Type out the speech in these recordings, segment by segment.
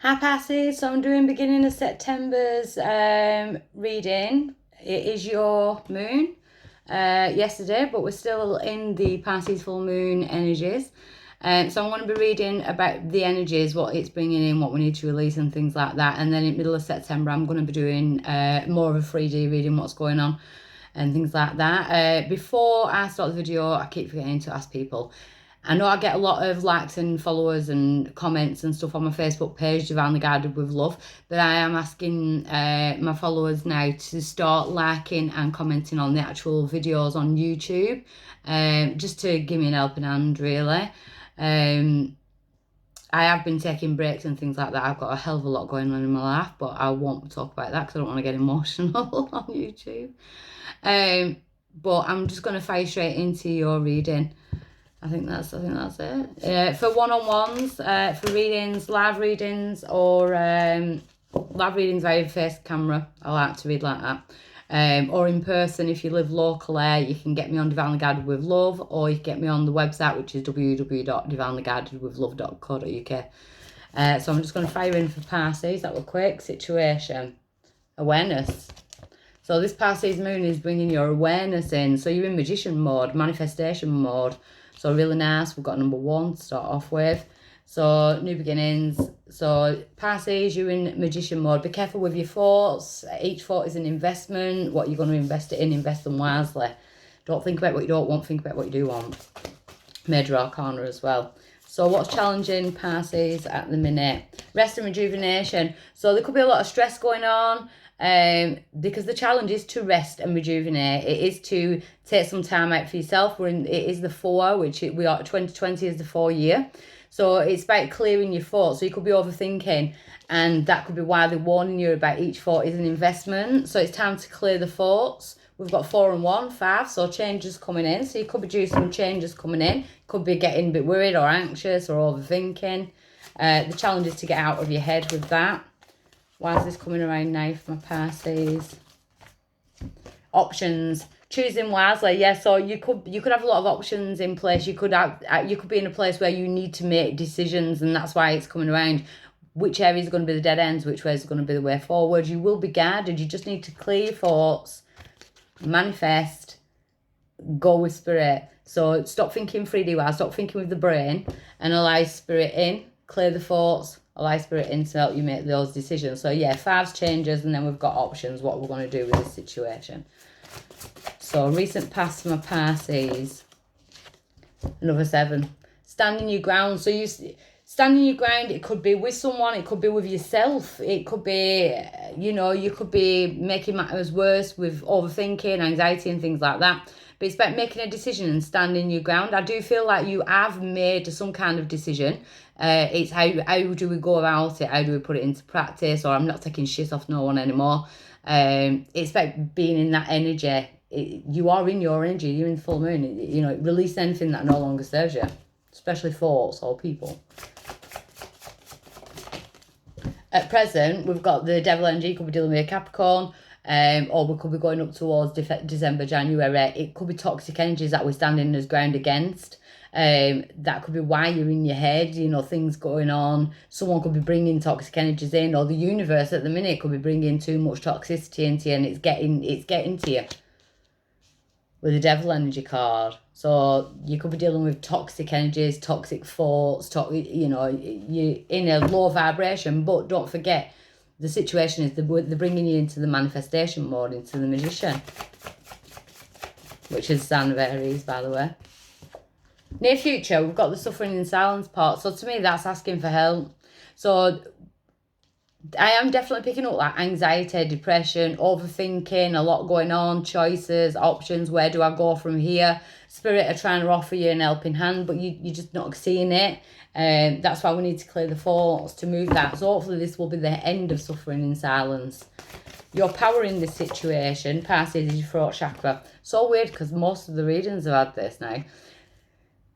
Hi Pisces, so I'm doing beginning of September's reading. It is your moon yesterday, but we're still in the Pisces full moon energies. So I'm going to be reading about the energies, what it's bringing in, what we need to release and things like that. And then in the middle of September, I'm going to be doing more of a 3D reading, what's going on and things like that. Before I start the video, I keep forgetting to ask people. I know I get a lot of likes and followers and comments and stuff on my Facebook page, Divinely Guided with Love, but I am asking my followers now to start liking and commenting on the actual videos on YouTube, just to give me an helping hand, really. I have been taking breaks and things like that. I've got a hell of a lot going on in my life, but I won't talk about that because I don't want to get emotional on YouTube. But I'm just going to fire straight into your reading. I think that's it. For one-on-ones, for readings, live readings, or live readings via face camera, I like to read like that. Or in person, if you live locally, you can get me on Divinely Guided with Love, or you can get me on the website, which is www.divinelyguidedwithlove.co.uk. So I'm just going to fire in for Pisces. That was quick. Situation. Awareness. So this Pisces moon is bringing your awareness in. So you're in magician mode, manifestation mode. So really nice. We've got number 1 to start off with. So new beginnings. So Pisces, you're in magician mode. Be careful with your thoughts. Each thought is an investment. What you're going to invest it in, invest them wisely. Don't think about what you don't want. Think about what you do want. Major arcana as well. So what's challenging Pisces at the minute? Rest and rejuvenation. So there could be a lot of stress going on. Because the challenge is to rest and rejuvenate. It is to take some time out for yourself. It is the 4, which we are 2020 is the 4 year. So it's about clearing your thoughts. So you could be overthinking, and that could be why they're warning you about each thought is an investment. So it's time to clear the thoughts. We've got 4 and 1, 5, so changes coming in. So you could be due some changes coming in. Could be getting a bit worried or anxious or overthinking. The challenge is to get out of your head with that. Why is this coming around now for my Pisces? Options. Choosing wisely. Yeah, so you could have a lot of options in place. You could be in a place where you need to make decisions, and that's why it's coming around. Which area is going to be the dead ends? Which way is going to be the way forward? You will be guided. You just need to clear your thoughts, manifest, go with spirit. So stop thinking 3D wise, stop thinking with the brain, and allow spirit in. Clear the thoughts, allow spirit in to help you make those decisions. So yeah, 5's changes, and then we've got options, what we're going to do with this situation. So recent past for my Pisces. Another 7. Standing your ground. So you standing your ground, it could be with someone, it could be with yourself. It could be, you could be making matters worse with overthinking, anxiety and things like that. But it's about making a decision and standing your ground. I do feel like you have made some kind of decision. It's how do we go about it? How do we put it into practice? Or I'm not taking shit off no one anymore. It's about being in that energy. You are in your energy. You're in full moon. Release anything that no longer serves you, especially thoughts or people. At present, we've got the devil energy. Could be dealing with a Capricorn. Or we could be going up towards December, January. It could be toxic energies that we're standing as ground against. That could be why you're in your head, things going on. Someone could be bringing toxic energies in, or the universe at the minute could be bringing too much toxicity into you, and it's getting to you with the devil energy card. So you could be dealing with toxic energies, toxic thoughts, you're in a low vibration. But don't forget, the situation is they're bringing you into the manifestation mode, into the magician, which is the sign of Aries, by the way. Near future, we've got the suffering in silence part. So to me, that's asking for help. So I am definitely picking up like anxiety, depression, overthinking, a lot going on, choices, options. Where do I go from here? Spirit are trying to offer you an helping hand, but you're just not seeing it. That's why we need to clear the thoughts to move that. So hopefully this will be the end of suffering in silence. Your power in this situation, Pisces, is your throat chakra. So weird because most of the readings have had this now.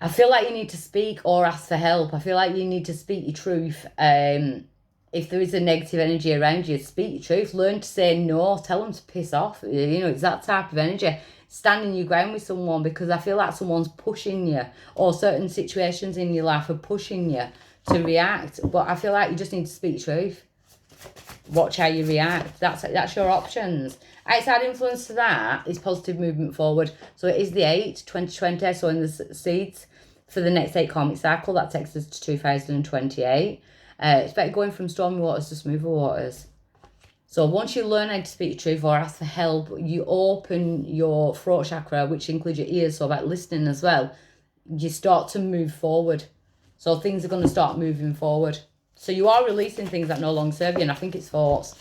I feel like you need to speak or ask for help. I feel like you need to speak your truth. If there is a negative energy around you, speak your truth. Learn to say no. Tell them to piss off. It's that type of energy. Standing your ground with someone, because I feel like someone's pushing you, or certain situations in your life are pushing you to react. But I feel like you just need to speak truth. Watch how you react. That's your options. Outside influence to that is positive movement forward. So it is the 8, 2020. So in the seeds for the next 8 karmic cycle, that takes us to 2028. It's better going from stormy waters to smoother waters. So once you learn how to speak truth or ask for help, you open your throat chakra, which includes your ears, so about listening as well. You start to move forward. So things are going to start moving forward. So you are releasing things that no longer serve you, and I think it's thoughts.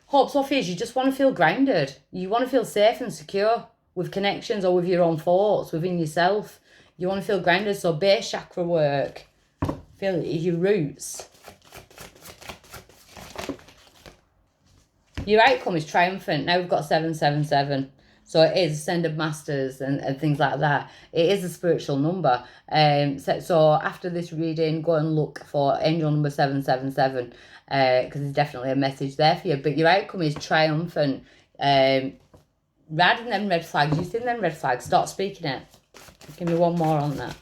Hopes or fears, you just want to feel grounded. You want to feel safe and secure with connections or with your own thoughts, within yourself. You want to feel grounded. So base chakra work, feel your roots. Your outcome is triumphant. Now we've got 777. So it is ascended masters and things like that. It is a spiritual number. So after this reading, go and look for angel number 777 because there's definitely a message there for you. But your outcome is triumphant. Rather than red flags, you see them red flags, start speaking it. Give me one more on that.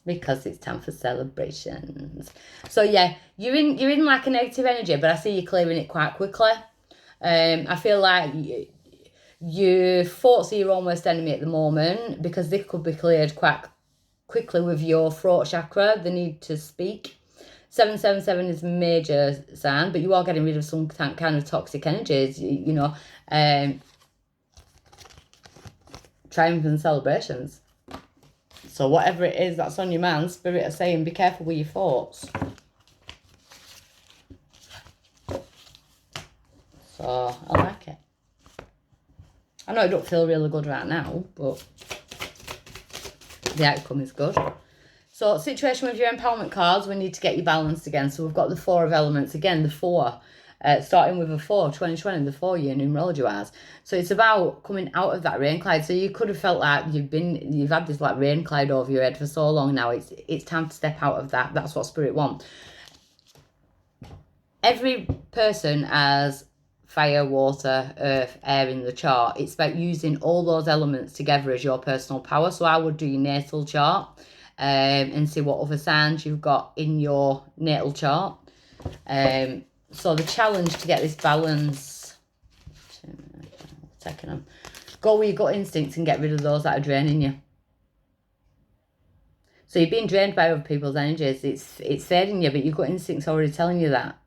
Because it's time for celebrations. So yeah, you're in like a negative energy, but I see you clearing it quite quickly. I feel like your thoughts are your own worst enemy at the moment because they could be cleared quite quickly with your throat chakra, the need to speak. 777 is a major sign, but you are getting rid of some kind of toxic energies, you know. Triumph and celebrations. So whatever it is that's on your mind, spirit are saying, be careful with your thoughts. So I like it. I know it don't feel really good right now, but the outcome is good. So situation with your empowerment cards, we need to get you balanced again. So we've got the 4 of elements. Again, the 4. Starting with a 4, 2020, the 4-year numerology wise. So it's about coming out of that rain cloud. So you could have felt like you've had this like rain cloud over your head for so long now. It's time to step out of that. That's what spirit wants. Every person has fire, water, earth, air in the chart. It's about using all those elements together as your personal power. So I would do your natal chart and see what other signs you've got in your natal chart. So the challenge to get this balance, taking them, go with your gut instincts and get rid of those that are draining you. So you're being drained by other people's energies. It's fading you, but your gut instinct's already telling you that.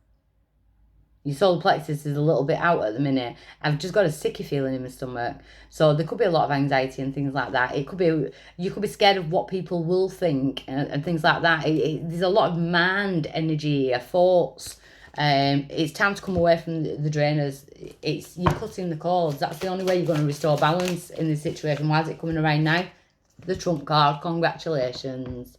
Your solar plexus is a little bit out at the minute. I've just got a sicky feeling in my stomach. So there could be a lot of anxiety and things like that. It could be, you could be scared of what people will think and things like that. There's a lot of mind energy, thoughts. It's time to come away from the drainers. You're cutting the cords. That's the only way you're going to restore balance in this situation. Why is it coming around now? The Trump card. Congratulations.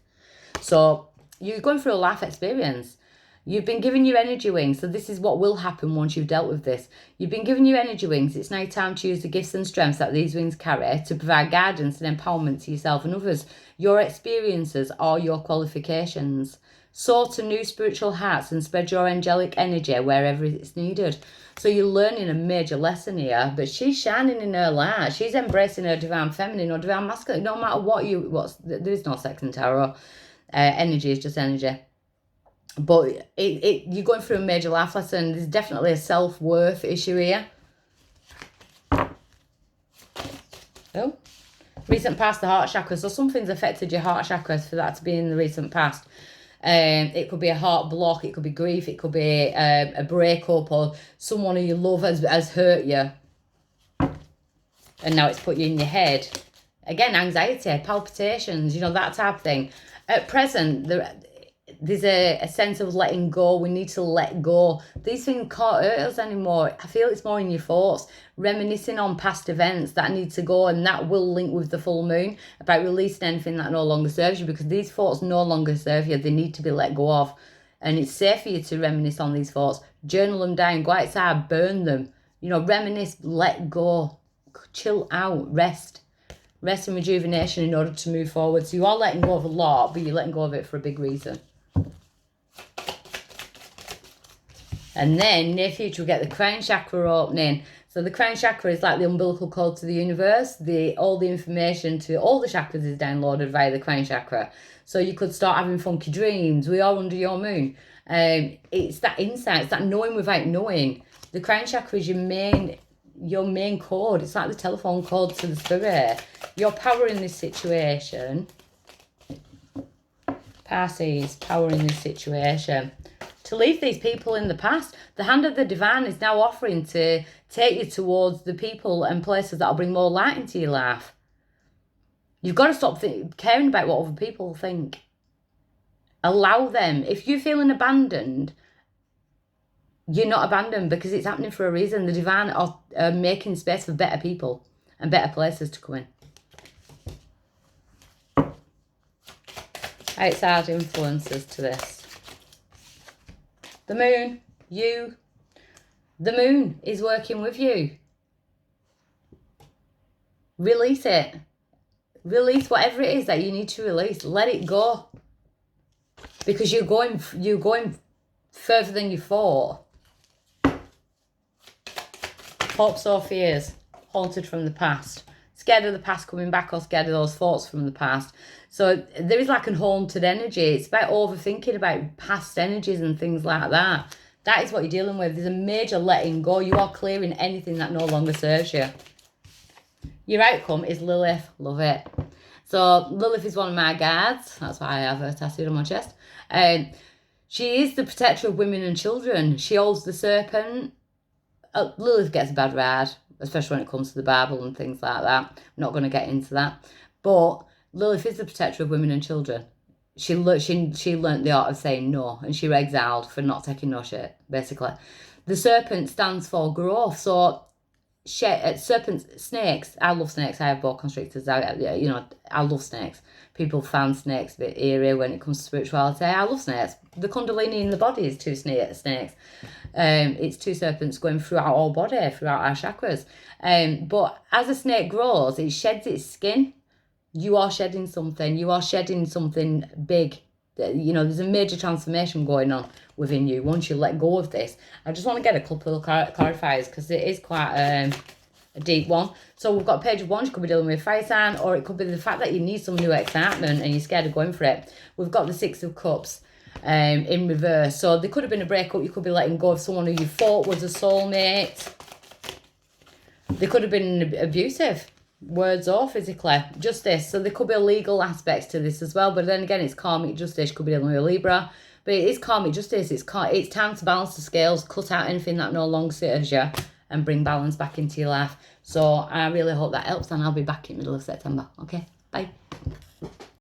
So you're going through a life experience. You've been given your energy wings. So this is what will happen once you've dealt with this. You've been given your energy wings. It's now time to use the gifts and strengths that these wings carry to provide guidance and empowerment to yourself and others. Your experiences are your qualifications. Soar to new spiritual heights and spread your angelic energy wherever it's needed. So you're learning a major lesson here, but she's shining in her light. She's embracing her divine feminine or divine masculine. No matter there is no sex in tarot. Energy is just energy. But you're going through a major life lesson. There's definitely a self-worth issue here. Oh, recent past, the heart chakra. So something's affected your heart chakra for that to be in the recent past. It could be a heart block, it could be grief, it could be a breakup, or someone who you love has hurt you. And now it's put you in your head. Again, anxiety, palpitations, that type of thing. At present, there's a sense of letting go. We need to let go. These things can't hurt us anymore. I feel it's more in your thoughts, reminiscing on past events that need to go, and that will link with the full moon about releasing anything that no longer serves you, because these thoughts no longer serve you. They need to be let go of. And it's safe for you to reminisce on these thoughts. Journal them down, go outside, burn them. Reminisce, let go, chill out, rest and rejuvenation in order to move forward. So you are letting go of a lot, but you're letting go of it for a big reason. And then near future, we get the crown chakra opening. So the crown chakra is like the umbilical cord to the universe. All the information to all the chakras is downloaded via the crown chakra. So you could start having funky dreams. We are under your moon. It's that insight, it's that knowing without knowing. The crown chakra is your main code. It's like the telephone code to the spirit. Your power in this situation. Pisces, power in this situation. To leave these people in the past. The hand of the divine is now offering to take you towards the people and places that will bring more light into your life. You've got to stop caring about what other people think. Allow them. If you're feeling abandoned, you're not abandoned, because it's happening for a reason. The divine are making space for better people and better places to come in. Outside influences to this. The moon, you. The moon is working with you. Release it. Release whatever it is that you need to release. Let it go. Because you're going further than you thought. Hopes or fears. Haunted from the past. Scared of the past coming back, or scared of those thoughts from the past. So there is like a haunted energy. It's about overthinking about past energies and things like that. That is what you're dealing with. There's a major letting go. You are clearing anything that no longer serves you. Your outcome is Lilith. Love it. So Lilith is one of my guides. That's why I have her tattooed on my chest. She is the protector of women and children. She holds the serpent. Lilith gets a bad rad, especially when it comes to the Bible and things like that. I'm not going to get into that. But Lilith is the protector of women and children. She learnt the art of saying no, and she was exiled for not taking no shit, basically. The serpent stands for growth. So serpents, snakes. I love snakes. I have boa constrictors. I love snakes. People find snakes a bit eerie when it comes to spirituality. I love snakes. The kundalini in the body is two snakes. It's two serpents going throughout our body, throughout our chakras. But as a snake grows, it sheds its skin. You are shedding something. You are shedding something big. There's a major transformation going on within you once you let go of this. I just want to get a couple of clarifiers, because it is quite a deep one. So we've got page of wands. You could be dealing with fire sign, or it could be the fact that you need some new excitement and you're scared of going for it. We've got the Six of Cups in reverse. So there could have been a breakup. You could be letting go of someone who you thought was a soulmate. They could have been abusive, words or physically. Justice. So there could be legal aspects to this as well. But then again, it's karmic justice. You could be dealing with a Libra. But it is karmic justice. It's time to balance the scales, cut out anything that no longer serves you, and bring balance back into your life. So I really hope that helps, and I'll be back in the middle of September. Okay, bye.